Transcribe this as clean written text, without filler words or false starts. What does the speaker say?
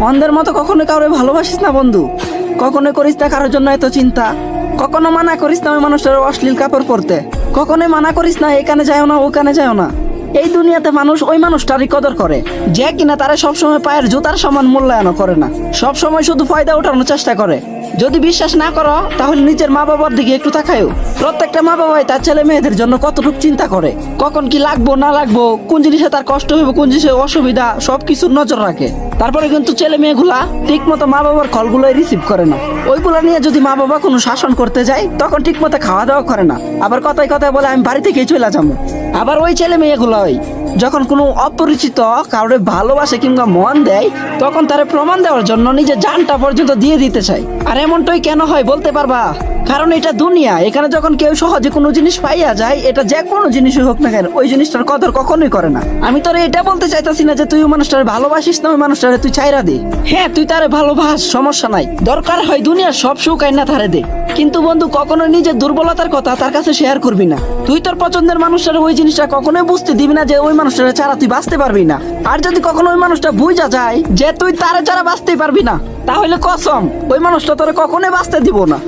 অন্ধের মতো কখনো কাউরে ভালোবাসিস না বন্ধু, কখনো করিস না কারোর জন্য এত চিন্তা, কখনো মানা করিস না ওই মানুষটার অশ্লীল কাপড় পরতে, কখনোই মানা করিস না এখানে যাও না ওখানে যাও না। এই দুনিয়াতে মানুষ ওই মানুষটারই কদর করে যে কিনা তারা সবসময় পায়ের জুতার সমান মূল্যায়ন করে না, সবসময় শুধু ফায়দা ওঠানোর চেষ্টা করে। যদি বিশ্বাস না করো তাহলে নিজের মা বাবার দিকে একটু তাকায়ও। প্রত্যেকটা মা বাবাই তার ছেলে মেয়েদের জন্য কতটুকু চিন্তা করে, কখন কি লাগবো না লাগবো, কোন জিনিসে তার কষ্ট হইব, কোন জিনিসে অসুবিধা, সবকিছুর নজর রাখে। তারপরে কিন্তু ছেলে মেয়েগুলা ঠিক মতো মা বাবার কলগুলোই রিসিভ করে না। ওইগুলা নিয়ে যদি মা বাবা কোনো শাসন করতে যায় তখন ঠিক মতো খাওয়া দাওয়া করে না, আবার কথায় কথায় বলে আমি বাড়ি থেকেই চলে যাবো। আবার ওই ছেলে মেয়েগুলোই যখন কোনো অপরিচিত কাউরে ভালোবাসে কিংবা মন দেয় তখন তারে প্রমাণ দেওয়ার জন্য নিজের জানটা পর্যন্ত দিয়ে দিতে চায়। আর এমনটাই কেন হয় বলতে পারবা? কারণ এটা দুনিয়া, এখানে যখন কেউ সহজে কোনো জিনিস পাইয়া যায়, এটা যে কোনো জিনিসই হোক না কেন, ওই জিনিসটার কদর কখনোই করে না। আমি তোরে এটা বলতে চাইতাছি না যে তুই ওই মানুষটারে ভালোবাসিস না, ওই মানুষটারে তুই ছাইরা দে। হ্যাঁ, তুই তারে ভালোবাস, সমস্যা নাই, দরকার হয় দুনিয়ার সব সুখ আইনা তারে দে, কিন্তু বন্ধু কখনো নিজের দুর্বলতার কথা তার কাছে শেয়ার করবি না। তুই তোর পছন্দের মানুষটারে ওই জিনিসটা কখনোই বুঝতে দিবি না যে ওই মানুষটারে ছাড়া তুই বাঁচতে পারবি না। আর যদি কখনো ওই মানুষটা বুঝা যায় যে তুই তারে ছাড়া বাঁচতেই পারবি না, তাহলে কসম ওই মানুষটা তোরে কখনোই বাঁচতে দিব না।